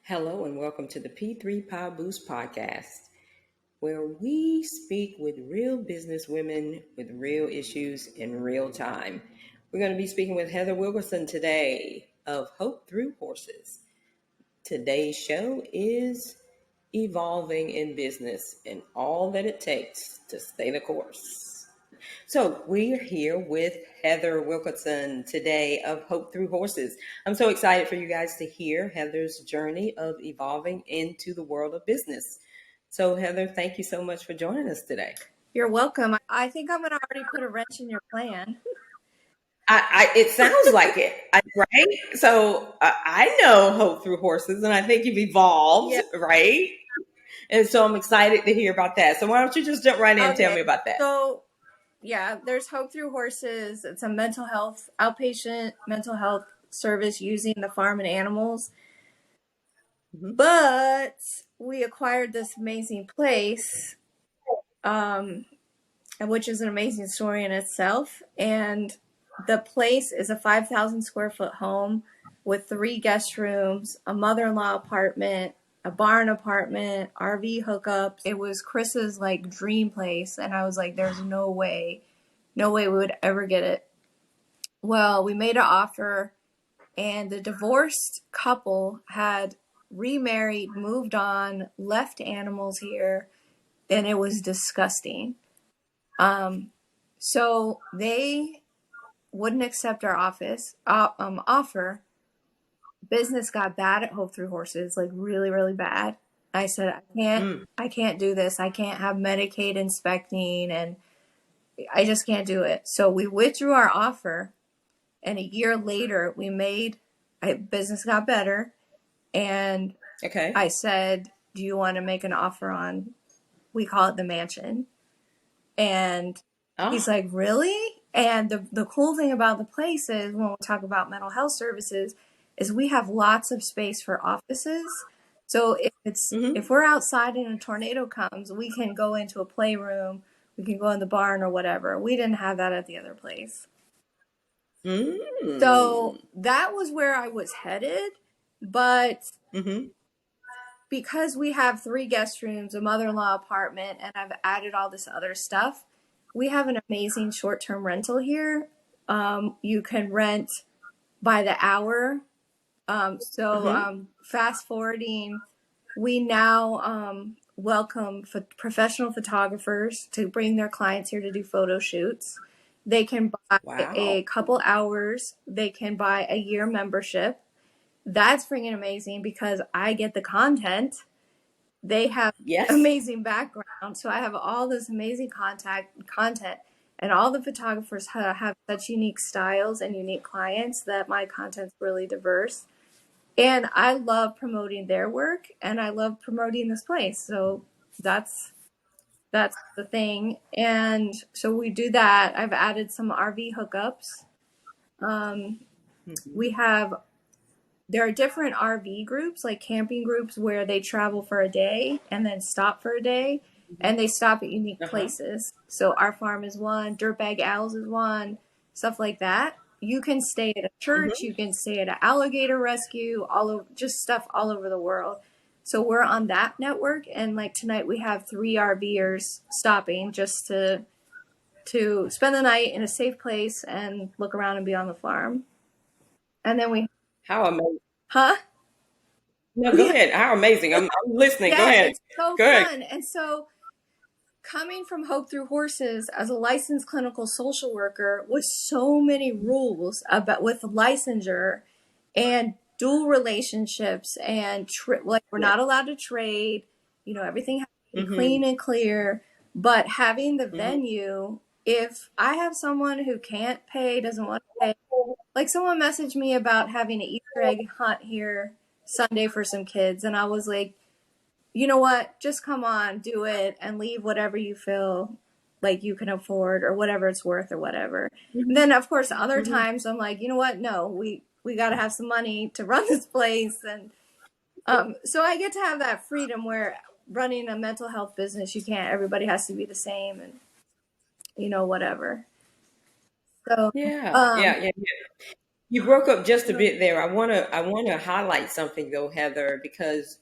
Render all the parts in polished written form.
Hello and welcome to the P3 Power Boost podcast, where we speak with real business women with real issues in real time. We're going to be speaking with Heather Wilkerson today of Hope Through Horses. Today's show is evolving in business and all that it takes to stay the course. So we're here with Heather Wilkerson today of Hope Through Horses. I'm so excited for you guys to hear Heather's journey of evolving into the world of business. So Heather, thank you so much for joining us today. You're welcome. I think I'm going to already put a wrench in your plan. It sounds like it, right? So I know Hope Through Horses, and I think you've evolved, right? And so I'm excited to hear about that. So why don't you just jump right in and tell me about that? So, there's Hope Through Horses. It's a mental health, outpatient mental health service using the farm and animals. Mm-hmm. But we acquired this amazing place, which is an amazing story in itself. And the place is a 5,000 square foot home with 3 guest rooms, a mother-in-law apartment, a barn apartment, RV hookups. It was Chris's dream place. And I was like, there's no way we would ever get it. Well, we made an offer and the divorced couple had remarried, moved on, left animals here. And it was disgusting. So they wouldn't accept our offer. Business got bad at Hope Through Horses, really, really bad. I said, I can't do this. I can't have Medicaid inspecting, and I just can't do it. So we withdrew our offer, and a year later, business got better, and I said, do you want to make an offer on, we call it the mansion? And he's like, really? And the cool thing about the place is, when we talk about mental health services, is we have lots of space for offices. So if we're outside and a tornado comes, we can go into a playroom, we can go in the barn or whatever. We didn't have that at the other place. So that was where I was headed. But because we have 3 guest rooms, a mother-in-law apartment, and I've added all this other stuff, we have an amazing short-term rental here. You can rent by the hour. Fast forwarding, we now welcome professional photographers to bring their clients here to do photo shoots. They can buy a couple hours. They can buy a year membership. That's freaking amazing because I get the content. They have amazing background. So I have all this amazing content. And all the photographers have such unique styles and unique clients that my content's really diverse. And I love promoting their work, and I love promoting this place. So that's the thing. And so we do that. I've added some RV hookups. There are different RV groups, like camping groups, where they travel for a day and then stop for a day, and they stop at unique places. So our farm is one, Dirtbag Owls is one, stuff like that. You can stay at a church, you can stay at an alligator rescue, just stuff all over the world. So we're on that network, and tonight we have 3 RVers stopping just to spend the night in a safe place and look around and be on the farm. And then how amazing. Huh? No, go ahead. How amazing. I'm listening. Go ahead. It's so fun. And so coming from Hope Through Horses as a licensed clinical social worker with so many rules with licensure and dual relationships and we're not allowed to trade, everything has to be clean and clear, but having the venue, if I have someone who can't pay, doesn't want to pay, someone messaged me about having an Easter egg hunt here Sunday for some kids, and I was like, you know what, just come on, do it, and leave whatever you feel like you can afford or whatever it's worth or whatever. And then of course other times I'm like, you know what, no, we got to have some money to run this place. And so I get to have that freedom where running a mental health business, everybody has to be the same, and whatever. So You broke up just a bit there. I want to highlight something though, Heather, because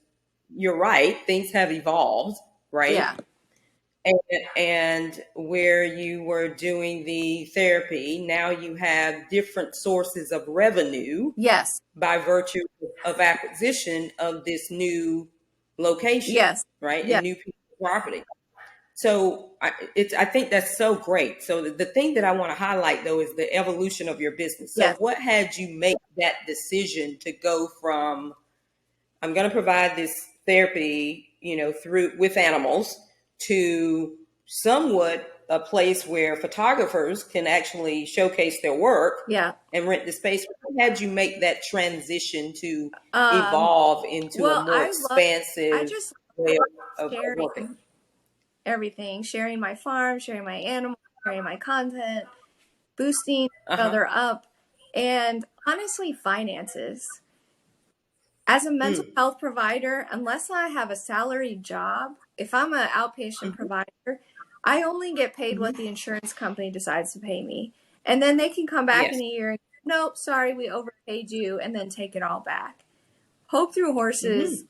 you're right. Things have evolved, right? Yeah. And, and where you were doing the therapy, now you have different sources of revenue Yes. by virtue of acquisition of this new location, Yes. right? And Yes. new piece of property. So I think that's so great. So the thing that I want to highlight though is the evolution of your business. So Yes. what had you make that decision to go from I'm going to provide this therapy, through with animals to somewhat a place where photographers can actually showcase their work Yeah. and rent the space. What had you make that transition to Um, evolve into a well, more I expansive just way of working? sharing everything, sharing my farm, sharing my animals, sharing my content, boosting each Uh-huh. other up, and honestly, finances. As a mental Mm. health provider, unless I have a salaried job, if I'm an outpatient Hmm. provider, I only get paid what Hmm. the insurance company decides to pay me. And then they can come back Yes. in a year and, nope, sorry, we overpaid you, and then take it all back. Hope Through Hmm. Horses,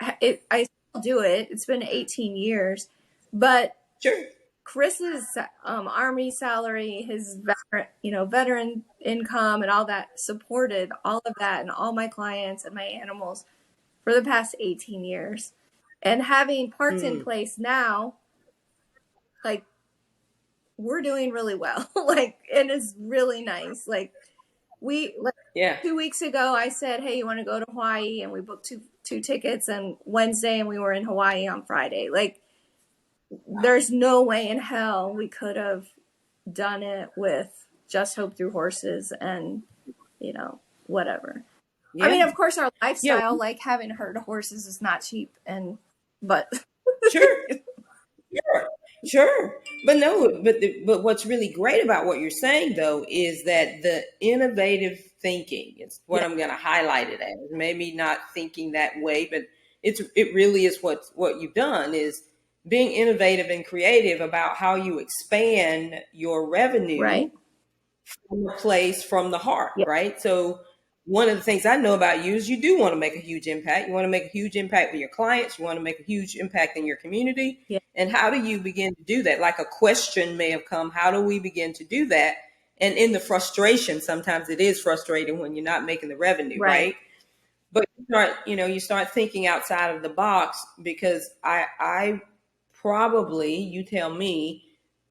I still do it. It's been 18 years. But Sure. Chris's army salary, his veteran income, and all that supported all of that and all my clients and my animals for the past 18 years. And having parts in Mm. place now, like we're doing really well. Like it is really nice. Like Yeah. 2 weeks ago, I said, "Hey, you want to go to Hawaii?" And we booked two tickets and Wednesday, and we were in Hawaii on Friday. Like there's no way in hell we could have done it with just Hope Through Horses and, whatever. I Yeah. mean, of course, our Yeah. lifestyle, like having herd horses, is not cheap, but Sure. Sure, sure, but no, but what's really great about what you're saying though is that the innovative thinking is what yeah, I'm going to highlight it as. Maybe not thinking that way, but it really is what you've done is being innovative and creative about how you expand your revenue right, from the place from the heart, yeah, right? So one of the things I know about you is you do want to make a huge impact. You want to make a huge impact with your clients. You want to make a huge impact in your community. yeah, And how do you begin to do that? Like a question may have come, how do we begin to do that? And in the frustration, sometimes it is frustrating when you're not making the revenue, right, right? But you start thinking outside of the box because I probably, you tell me,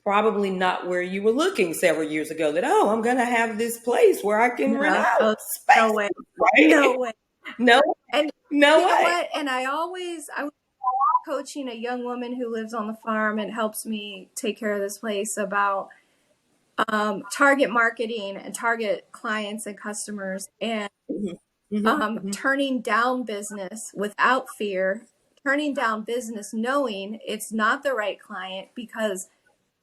probably not where you were looking several years ago that, oh, I'm going to have this place where I can rent no, out oh, no space, way, right? no way. No, And no you know way. what? And I was coaching a young woman who lives on the farm and helps me take care of this place about target marketing and target clients and customers and Hmm. Hmm. turning down business without fear, turning down business knowing it's not the right client because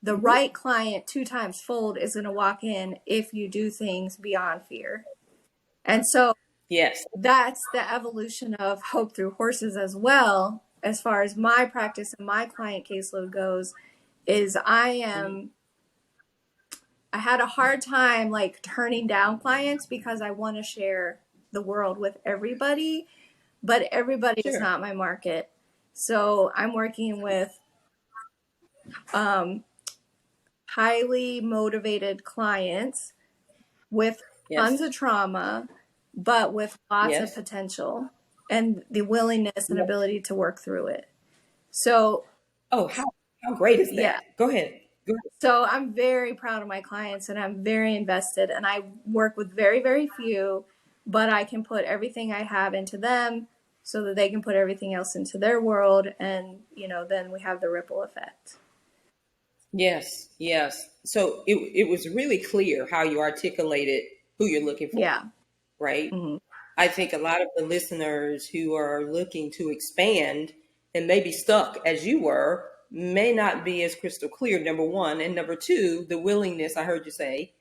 the Hmm. right client 2 times fold is going to walk in if you do things beyond fear. And so Yes. that's the evolution of Hope Through Horses as well, as far as my practice and my client caseload goes, is I had a hard time like turning down clients because I want to share the world with everybody, but everybody is Sure. not my market. So I'm working with um, highly motivated clients with tons Yes. of trauma, but with lots of Yes. potential and the willingness and Yes. ability to work through it. So, Oh, how great is yeah. that? Go ahead. Go ahead. So I'm very proud of my clients and I'm very invested and I work with very, very few, but I can put everything I have into them so that they can put everything else into their world and, then we have the ripple effect. Yes. Yes. So it was really clear how you articulated who you're looking for, Yeah. right? Hmm. I think a lot of the listeners who are looking to expand and maybe stuck as you were may not be as crystal clear, number one. And number two, the willingness, I heard you say,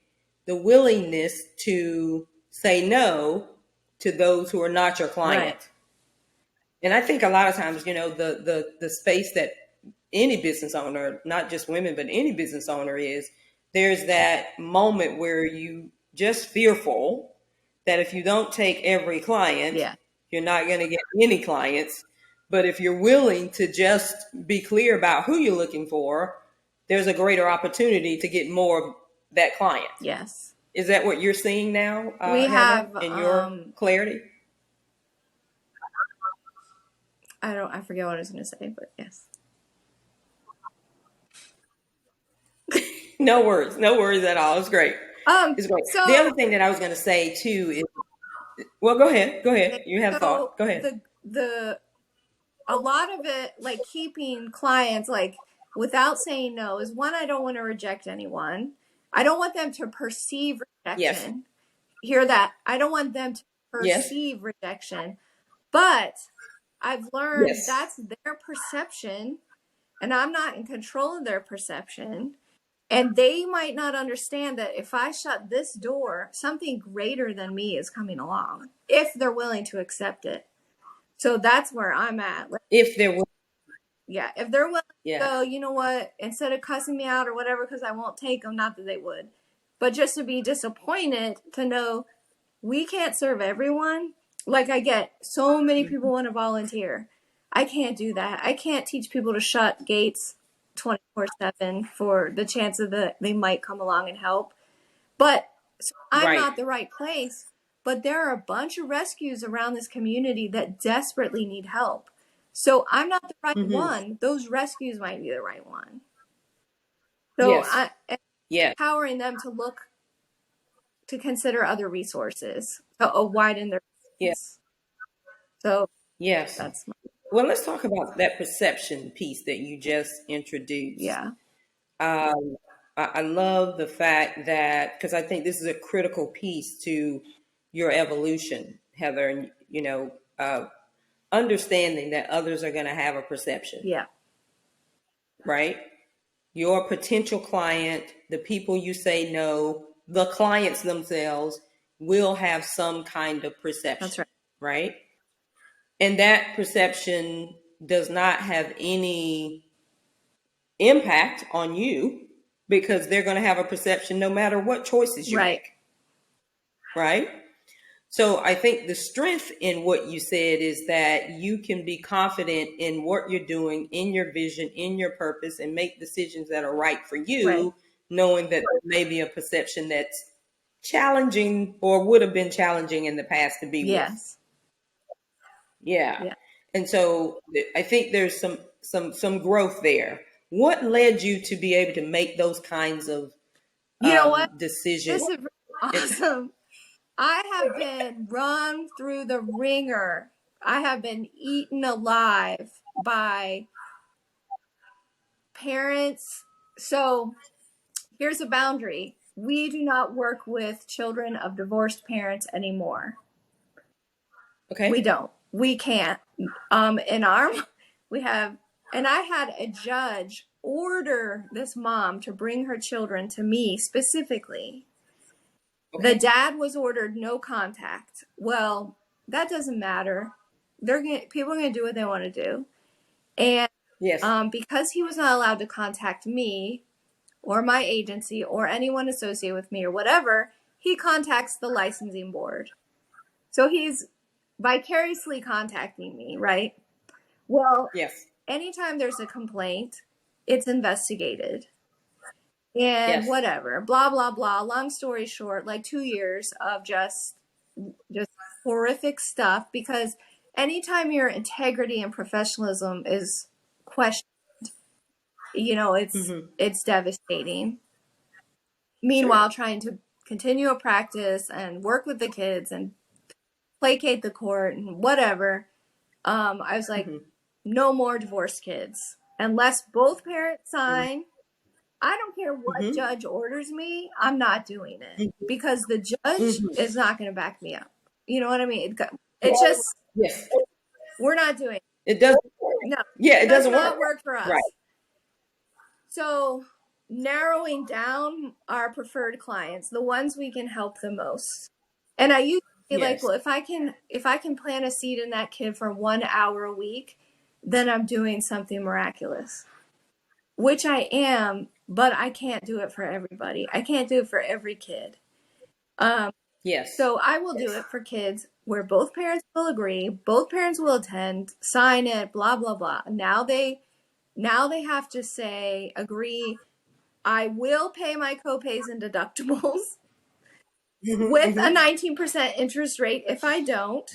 the willingness to say no to those who are not your Right. client. And I think a lot of times, the space that any business owner, not just women, but any business owner is, there's that moment where you just fearful that if you don't take every client, Yeah. you're not going to get any clients. But if you're willing to just be clear about who you're looking for, there's a greater opportunity to get more of that client. Yes. Is that what you're seeing now, We Heather, have, in your clarity? I forget what I was going to say, but yes. No worries at all. It's great. It's great. So The other thing that I was going to say too is, well, go ahead. You have a thought. Go ahead. A lot of it, like keeping clients like without saying no, is one, I don't want to reject anyone. I don't want them to perceive rejection. Yes. Hear that? I don't want them to perceive rejection. But I've learned that's their perception, and I'm not in control of their perception. And they might not understand that if I shut this door, something greater than me is coming along, if they're willing to accept it. So that's where I'm at. Like, if they're willing. Yeah, if they're willing to go, you know what, instead of cussing me out or whatever, because I won't take them, not that they would, but just to be disappointed to know we can't serve everyone. Like, I get so many people want to volunteer. I can't do that. I can't teach people to shut gates 24/7 for the chance of that they might come along and help. But so I'm not the right place. But there are a bunch of rescues around this community that desperately need help. So I'm not the right one. Those rescues might be the right one. So I'm empowering them to look, to consider other resources, to widen their business. So that's well, let's talk about that perception piece that you just introduced. Yeah. I love the fact that, because I think this is a critical piece to your evolution, Heather, and understanding that others are going to have a perception. Yeah. Right? Your potential client, the people you say no, the clients themselves will have some kind of perception. That's right. Right? And that perception does not have any impact on you because they're going to have a perception no matter what choices you make. Right? So I think the strength in what you said is that you can be confident in what you're doing, in your vision, in your purpose, and make decisions that are right for you, knowing that there may be a perception that's challenging or would have been challenging in the past to be with. Yeah. And so I think there's some growth there. What led you to be able to make those kinds of decisions? This is awesome. I have been run through the ringer. I have been eaten alive by parents. So here's a boundary. We do not work with children of divorced parents anymore. Okay. We don't. We can't. We have, and I had a judge order this mom to bring her children to me specifically. Okay. The dad was ordered no contact. Well, that doesn't matter. People are going to do what they want to do. And because he was not allowed to contact me or my agency or anyone associated with me or whatever, he contacts the licensing board. So he's vicariously contacting me, right? Well, anytime there's a complaint, it's investigated. And whatever, blah, blah, blah. Long story short, like 2 years of just horrific stuff, because anytime your integrity and professionalism is questioned, it's devastating. Meanwhile, trying to continue a practice and work with the kids and placate the court and whatever, I was like, no more divorced kids. Unless both parents sign, I don't care what judge orders me, I'm not doing it because the judge is not going to back me up. You know what I mean? It just, we're not doing it. It doesn't work. No. Yeah, it doesn't work for us. Right. So narrowing down our preferred clients, the ones we can help the most. And I used to be like, well, if I can plant a seed in that kid for 1 hour a week, then I'm doing something miraculous. Which I am, but I can't do it for everybody. I can't do it for every kid. Yes. So I will do it for kids where both parents will agree, both parents will attend, sign it, blah blah blah. Now they have to say, agree, I will pay my copays and deductibles with a 19% interest rate if I don't.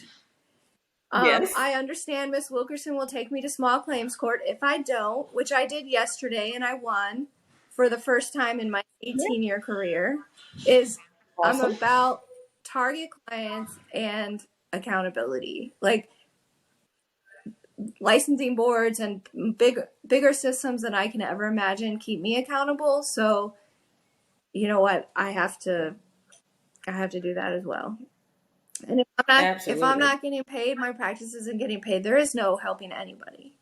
Yes. I understand Miss Wilkerson will take me to small claims court if I don't, which I did yesterday and I won for the first time in my 18-year career. I'm Awesome. about target clients and accountability. Like licensing boards and bigger systems than I can ever imagine keep me accountable. So, you know what? I have to do that as well. And if I'm not Absolutely. getting paid, my practice isn't getting paid. There is no helping anybody.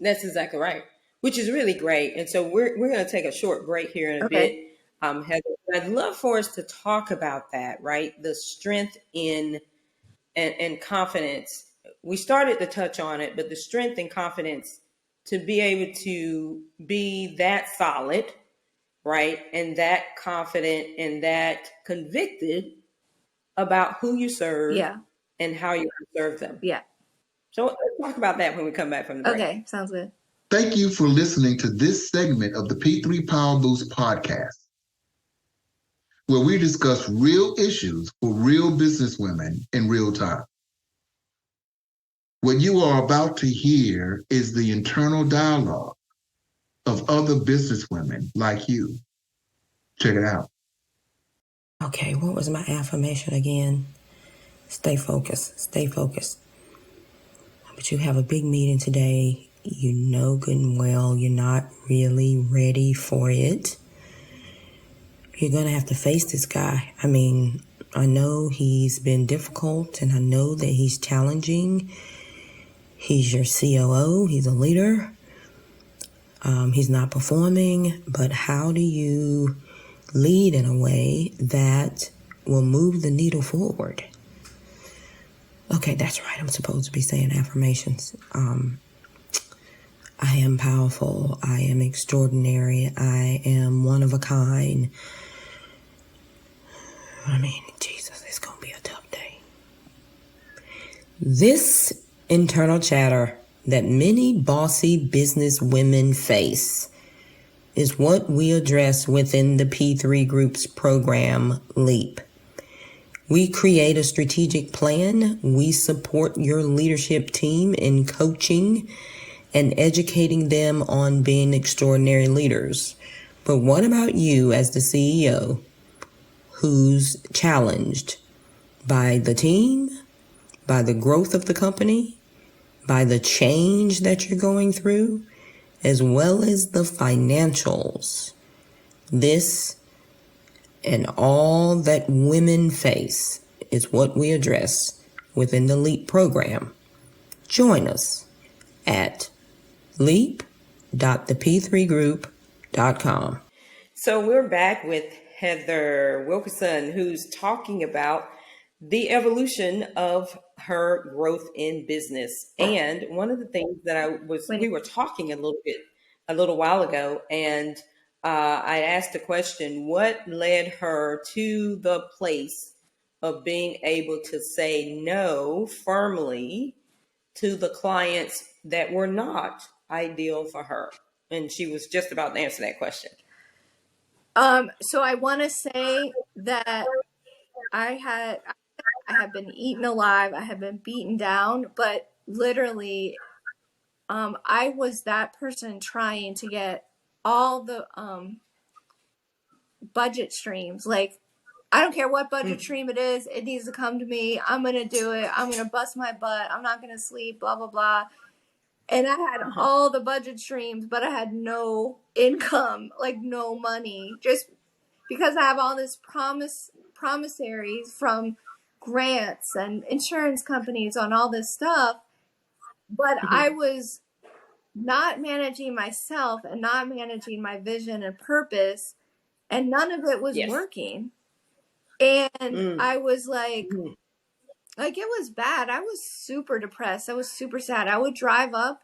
That's exactly right, which is really great. And so we're going to take a short break here in a Okay. bit, Heather. I'd love for us to talk about that, right? The strength in and confidence. We started to touch on it, but the strength and confidence to be able to be that solid, right? And that confident and that convicted about who you serve Yeah. and how you serve them. Yeah. So let's talk about that when we come back from the break. Okay. Sounds good. Thank you for listening to this segment of the P3 Power Boost podcast, where we discuss real issues for real businesswomen in real time. What you are about to hear is the internal dialogue of other businesswomen like you. Check it out. Okay, what was my affirmation again? Stay focused. Stay focused. But you have a big meeting today. You know good and well you're not really ready for it. You're going to have to face this guy. I mean, I know he's been difficult and I know that he's challenging. He's your COO. He's a leader. He's not performing. But how do you lead in a way that will move the needle forward? Okay, that's right. I'm supposed to be saying affirmations. I am powerful. I am extraordinary. I am one of a kind. I mean, Jesus, it's going to be a tough day. This internal chatter that many bossy business women face is what we address within the P3 Group's program, LEAP. We create a strategic plan. We support your leadership team in coaching and educating them on being extraordinary leaders. But what about you as the CEO who's challenged by the team, by the growth of the company, by the change that you're going through, as well as the financials? This and all that women face is what we address within the LEAP program. Join us at leap.thep3group.com. So we're back with Heather Wilkerson, who's talking about the evolution of her growth in business. And one of the things that we were talking a little while ago, and I asked the question, what led her to the place of being able to say no firmly to the clients that were not ideal for her? And she was just about to answer that question. So I want to say that I have been eaten alive. I have been beaten down, but literally, I was that person trying to get all the budget streams. Like, I don't care what budget stream it is. It needs to come to me. I'm going to do it. I'm going to bust my butt. I'm not going to sleep, blah, blah, blah. And I had all the budget streams, but I had no income, like no money, just because I have all this promissories from grants and insurance companies on all this stuff. But I was not managing myself and not managing my vision and purpose, and none of it was working. And I was like it was bad. I was super depressed. I was super sad. I would drive up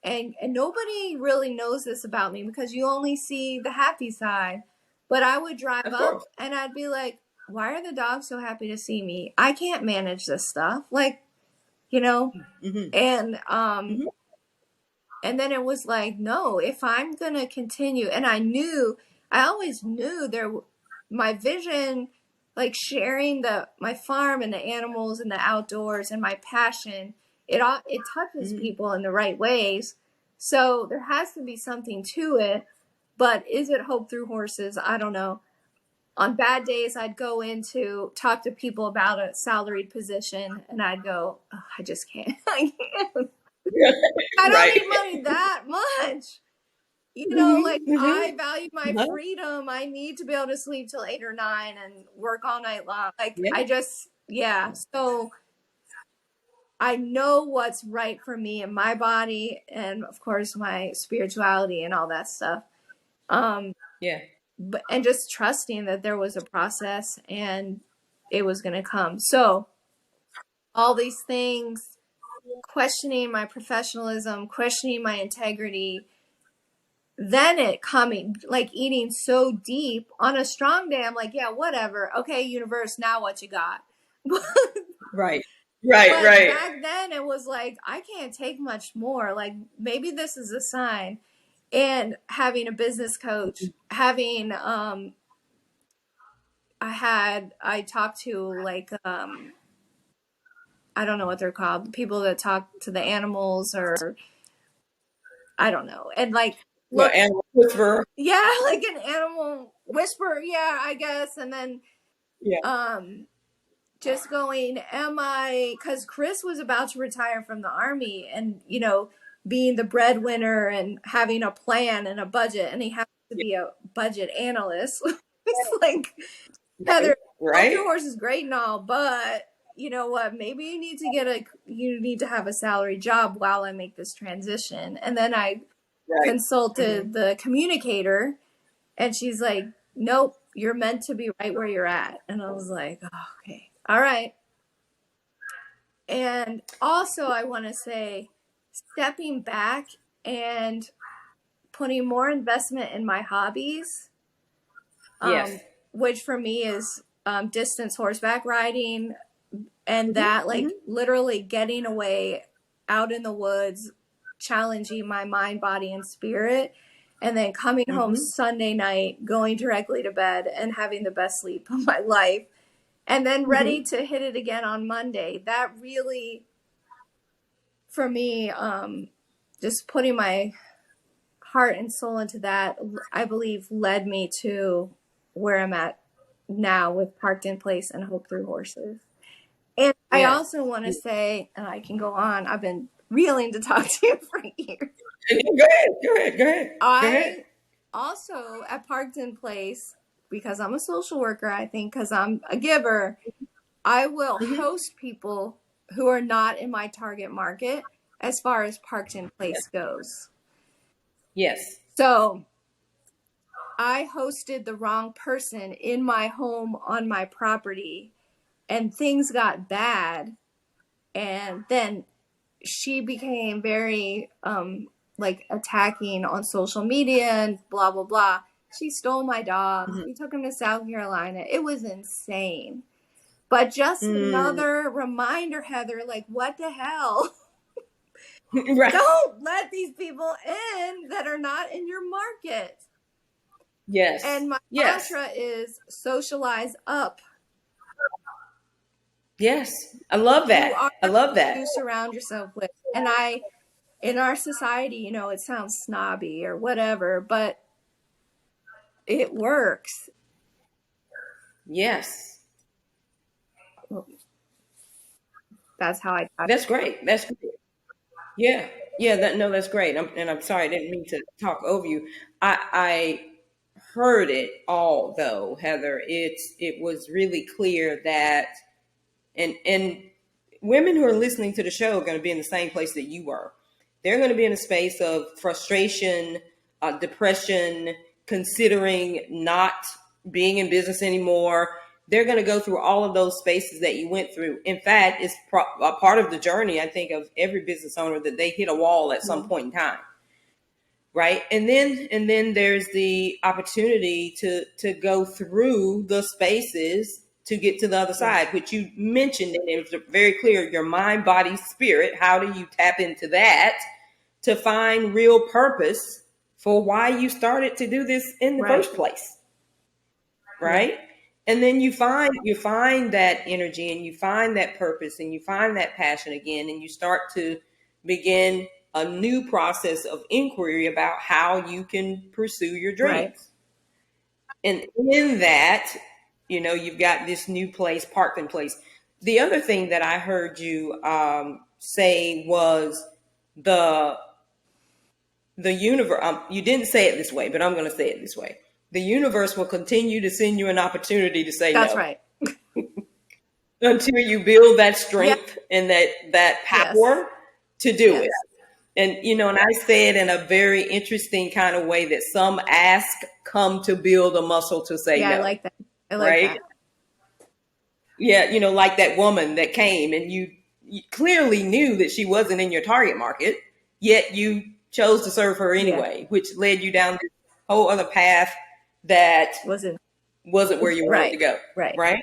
and nobody really knows this about me because you only see the happy side. But I would drive up and I'd be like, why are the dogs so happy to see me? I can't manage this stuff. Like, you know, Mm-hmm. and Mm-hmm. and then it was like, no, if I'm going to continue, and I always knew my vision, like sharing my farm and the animals and the outdoors and my passion, it touches Mm-hmm. people in the right ways. So there has to be something to it, but is it hope through horses? I don't know. On bad days, I'd go in to talk to people about a salaried position, and I'd go, oh, I just can't. I can't. I don't Right. need money that much. You know, like Mm-hmm. I Mm-hmm. value my Uh-huh. freedom. I need to be able to sleep till 8 or 9 and work all night long. Like Yeah. yeah. So I know what's right for me and my body, and of course my spirituality and all that stuff. Yeah. And just trusting that there was a process and it was going to come. So all these things, questioning my professionalism, questioning my integrity, then it coming, like eating so deep on a strong day. I'm like, yeah, whatever. Okay, universe, now what you got? Right. Right. But Right. back then it was like, I can't take much more. Like maybe this is a sign. And having a business coach, having I talked to like I don't know what they're called, people that talk to the animals, or I don't know. And like Well, look, and whisperer. yeah, like an animal whisperer, yeah, I guess. And then Yeah. just going, because Chris was about to retire from the Army, and being the breadwinner and having a plan and a budget, and he has to be a budget analyst. It's like, Right. Heather, Hope Right. Your Horse is great and all, but you know what? Maybe you need to have a salary job while I make this transition. And then I Right. consulted the communicator, and she's like, nope, you're meant to be right where you're at. And I was like, oh, okay, all right. And also, I want to say, stepping back and putting more investment in my hobbies, Yes. which for me is distance horseback riding, and that, like, literally getting away out in the woods, challenging my mind, body, and spirit, and then coming home Sunday night, going directly to bed, and having the best sleep of my life, and then ready to hit it again on Monday. That really, for me, just putting my heart and soul into that, I believe, led me to where I'm at now with Parked in Place and Hope Through Horses. And I Yes. also want to say, and I can go on, I've been reeling to talk to you for years. Go ahead. I also, at Parked in Place, because I'm a social worker, I think, because I'm a giver, I will host people who are not in my target market as far as Parked in Place goes. Yes. So I hosted the wrong person in my home on my property, and things got bad. And then she became very like attacking on social media and blah blah blah. She stole my dog. We took him to South Carolina. It was insane. But just another reminder, Heather, like, what the hell? Right. Don't let these people in that are not in your market. Yes. And my mantra is socialize up. Yes. I love that. I love that. You surround yourself with. And in our society, it sounds snobby or whatever, but it works. Yes. That's how I talk. That's great. That's great. Yeah. Yeah. That's great. I'm sorry. I didn't mean to talk over you. I heard it all though, Heather. It was really clear that, and women who are listening to the show are going to be in the same place that you were. They're going to be in a space of frustration, depression, considering not being in business anymore. They're going to go through all of those spaces that you went through. In fact, it's a part of the journey, I think, of every business owner, that they hit a wall at some point in time. Right. And then there's the opportunity to go through the spaces to get to the other side, which you mentioned, and it was very clear, your mind, body, spirit. How do you tap into that to find real purpose for why you started to do this in the first place? Right. Yeah. And then you find that energy, and you find that purpose, and you find that passion again, and you start to begin a new process of inquiry about how you can pursue your dreams. Right. And in that, you've got this new place, Parkland Place. The other thing that I heard you say was the universe. You didn't say it this way, but I'm going to say it this way. The universe will continue to send you an opportunity to say That's no. right. Until you build that strength and that power to do it. And, and I say it in a very interesting kind of way that some ask come to build a muscle to say no. I like that. I like that. Yeah, like that woman that came and you clearly knew that she wasn't in your target market, yet you chose to serve her anyway, which led you down this whole other path that wasn't where you wanted to go. Right.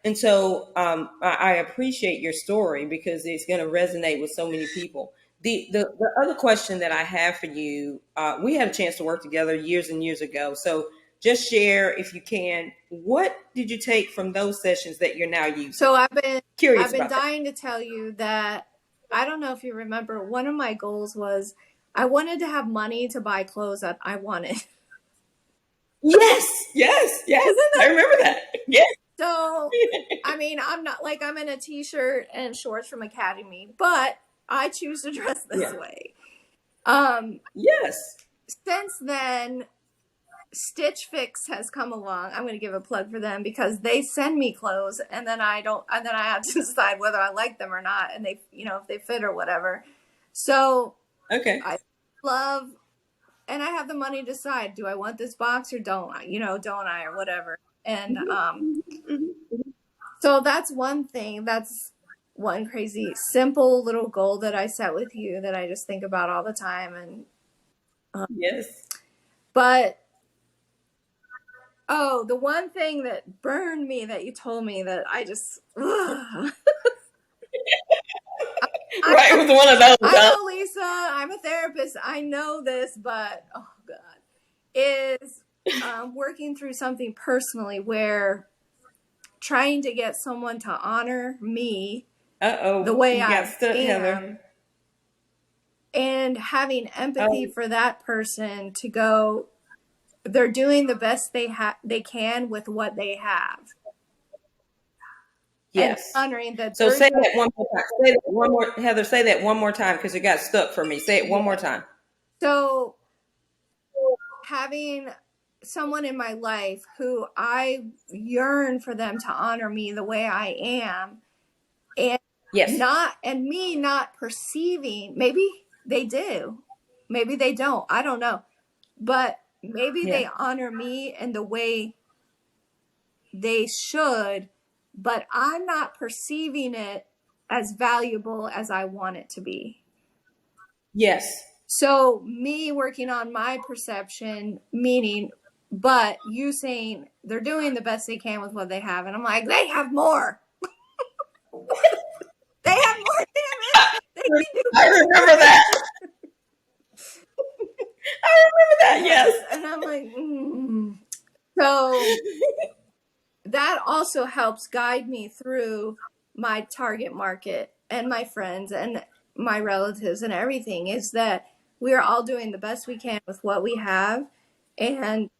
And so I appreciate your story because it's going to resonate with so many people. The other question that I have for you, we had a chance to work together years and years ago. So just share, if you can, what did you take from those sessions that you're now using? So I've been dying to tell you that, I don't know if you remember, one of my goals was I wanted to have money to buy clothes that I wanted. Yes. I remember that. Yes. So, I mean, I'm not like I'm in a t-shirt and shorts from Academy, but I choose to dress this way. Yes. Since then, Stitch Fix has come along. I'm going to give a plug for them because they send me clothes and then I have to decide whether I like them or not. And they, if they fit or whatever. So I love, and I have the money to decide, do I want this box or don't I, or whatever. And, so that's one thing. That's one crazy, simple little goal that I set with you that I just think about all the time. And, yes. But, the one thing that burned me that you told me that I just, right, it was one of those. I know, Lisa, I'm a therapist. I know this, but, oh God, is working through something personally where trying to get someone to honor me the way I am, Heather. And having empathy for that person to go, they're doing the best they can with what they have. Yes. And honoring that. So say that one more time. Say that one more, Heather, say that one more time because it got stuck for me. Say it one more time. So having someone in my life who I yearn for them to honor me the way I am, and not perceiving, maybe they do, maybe they don't, I don't know, but maybe they honor me in the way they should, but I'm not perceiving it as valuable as I want it to be. Yes. So me working on my perception, meaning, but you saying they're doing the best they can with what they have. And I'm like, they have more. They have more, damn it. I remember that. I remember that, yes. And I'm like, So that also helps guide me through my target market and my friends and my relatives and everything, is that we are all doing the best we can with what we have. And,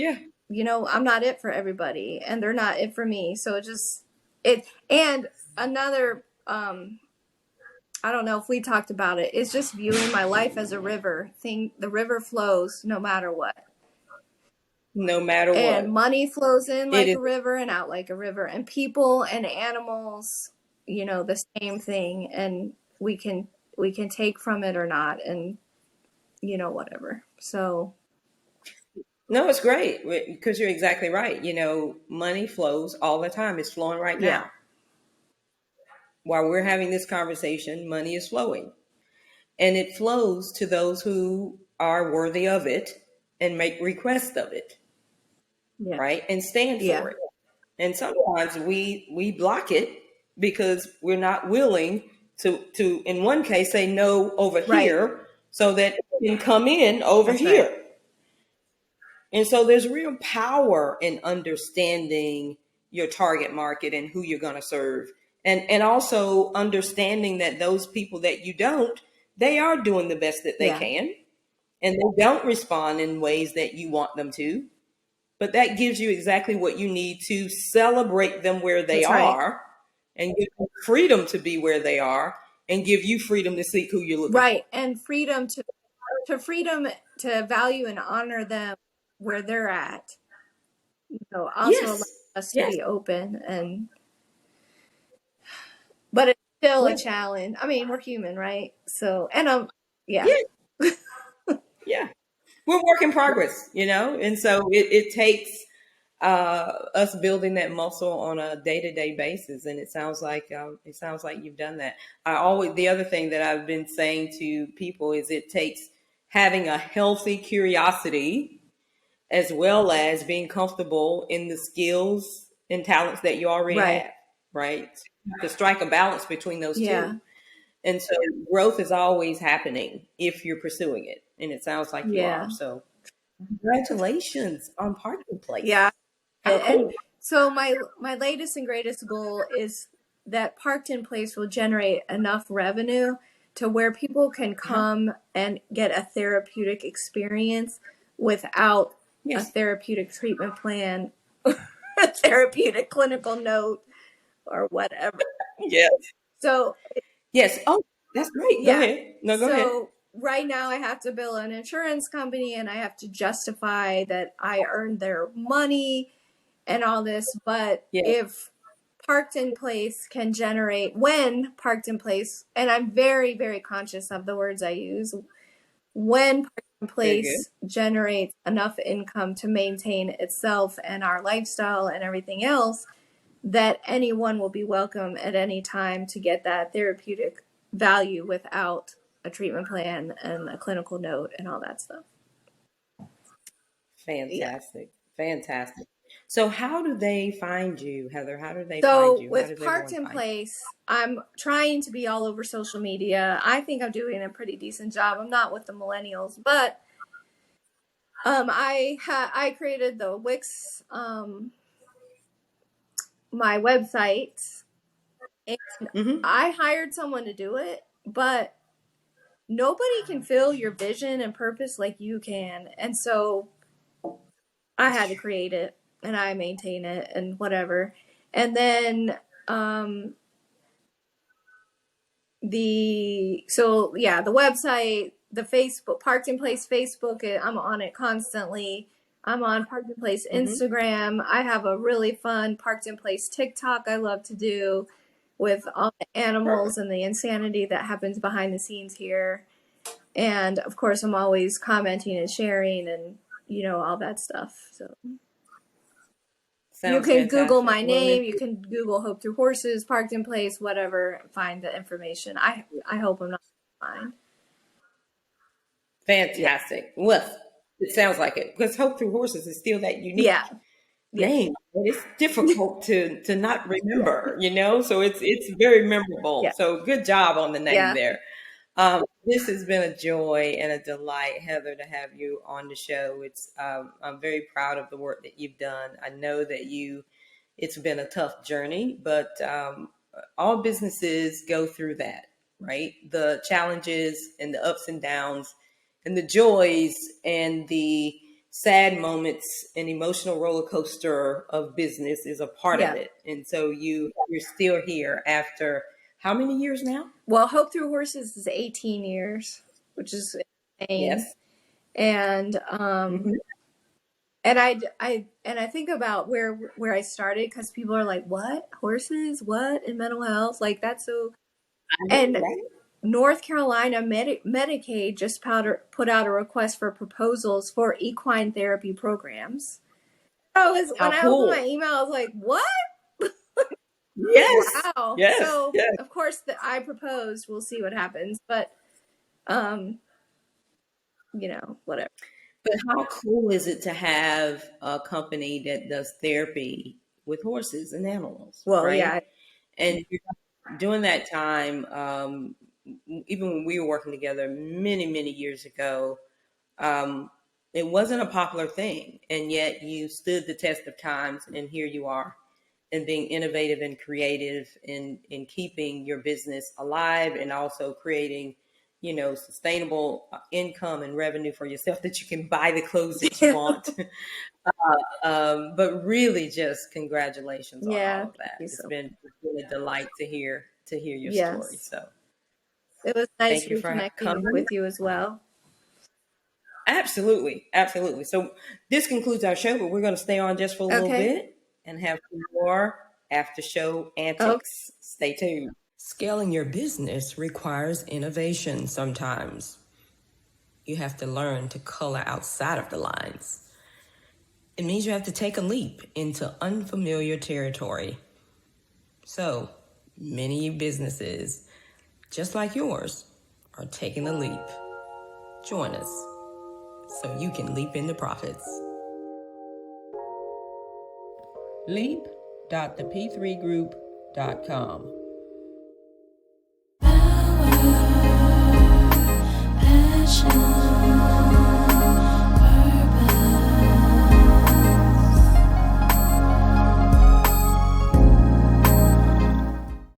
I'm not it for everybody and they're not it for me. So and another, I don't know if we talked about it. It's just viewing my life as a river thing. The river flows no matter what. No matter what. And money flows in like a river and out like a river. And people and animals, the same thing. And we can take from it or not. And, whatever. So. No, it's great because you're exactly right. Money flows all the time. It's flowing right now. While we're having this conversation, money is flowing. And it flows to those who are worthy of it and make requests of it. Yeah. Right? And stand for it. And sometimes we block it because we're not willing to in one case say no over Right. here so that it can come in over That's right. here. And so there's real power in understanding your target market and who you're going to serve. And also understanding that those people that you don't, they are doing the best that they Yeah. can. And they don't respond in ways that you want them to. But that gives you exactly what you need to celebrate them where they That's right. are and give them freedom to be where they are and give you freedom to seek who you're looking Right. And freedom to value and honor them where they're at. So for. also allow Yes. us to Yes. be open, but it's still a Yes. challenge. I mean, we're human, right? So, and yeah. Yeah. Yeah. We're work in progress, and so it takes us building that muscle on a day-to-day basis. And it sounds like you've done that. The other thing that I've been saying to people is it takes having a healthy curiosity as well as being comfortable in the skills and talents that you already Right. have, right? To strike a balance between those Yeah. two. And so growth is always happening if you're pursuing it. And it sounds like you Yeah. are. So congratulations on Parking Place. Yeah. How And cool. so my latest and greatest goal is that Parked in Place will generate enough revenue to where people can come and get a therapeutic experience without a Yes. therapeutic treatment plan, a therapeutic clinical note, or whatever. Yes. So Yes. Oh, that's great. Go yeah. ahead. No, go ahead. So right now I have to bill an insurance company and I have to justify that I earned their money and all this. But Yes. if Parked in Place can generate, when Parked in Place, and I'm very, very conscious of the words I use, when Parked in Very good. Place generates enough income to maintain itself and our lifestyle and everything else, that anyone will be welcome at any time to get that therapeutic value without a treatment plan and a clinical note and all that stuff. Fantastic. Fantastic. So how do they find you, Heather? How do they find So you? How with does Parked everyone in find you? Place, I'm trying to be all over social media. I think I'm doing a pretty decent job. I'm not with the millennials, but I created the Wix my website, and Mm-hmm. I hired someone to do it, but nobody can fill your vision and purpose like you can. And so I had to create it and I maintain it and whatever. And then the website, the Facebook, Parked in Place Facebook, I'm on it constantly. I'm on Parked in Place Mm-hmm. Instagram. I have a really fun Parked in Place TikTok I love to do with all the animals and the insanity that happens behind the scenes here. And of course, I'm always commenting and sharing and, all that stuff. So you Sounds can Google my fantastic. Well, name. You can Google Hope Through Horses, Parked in Place, whatever, find the information. I hope I'm not fine. fantastic. Well, it sounds like it because Hope Through Horses is still that unique Yeah. name. And it's difficult to not remember, so it's very memorable. Yeah. So good job on the name Yeah. there. This has been a joy and a delight, Heather, to have you on the show. I'm very proud of the work that you've done. I know that it's been a tough journey, but all businesses go through that, right? The challenges and the ups and downs and the joys and the sad moments and emotional roller coaster of business is a part of it. And so you're still here after how many years now? Well, Hope Through Horses is 18 years, which is insane. Yes. And Mm-hmm. and I think about where I started, because people are like, what? Horses? What? In mental health? Like, that's so. And Right. North Carolina Medicaid just put out a request for proposals for equine therapy programs. When I opened my email, I was like, what? Yes. Wow. Yes. So yes. of course I proposed. We'll see what happens. But whatever. But how cool is it to have a company that does therapy with horses and animals, Well, right? yeah. And during that time, even when we were working together many, many years ago, it wasn't a popular thing. And yet you stood the test of times, and here you are, and being innovative and creative in keeping your business alive, and also creating, sustainable income and revenue for yourself, that you can buy the clothes that you want. But really, just congratulations on all Yeah. of that. Thank you It's so been a delight to hear your story. Yes. So It was nice thank you for reconnecting coming. with you as well. Absolutely. Absolutely. So this concludes our show, but we're going to stay on just for a little Okay. bit and have some more after show Okay. antics. Stay tuned. Scaling your business requires innovation sometimes. You have to learn to color outside of the lines. It means you have to take a leap into unfamiliar territory. So many businesses, just like yours, are taking the leap. Join us so you can leap into profits. Leap.thep3group.com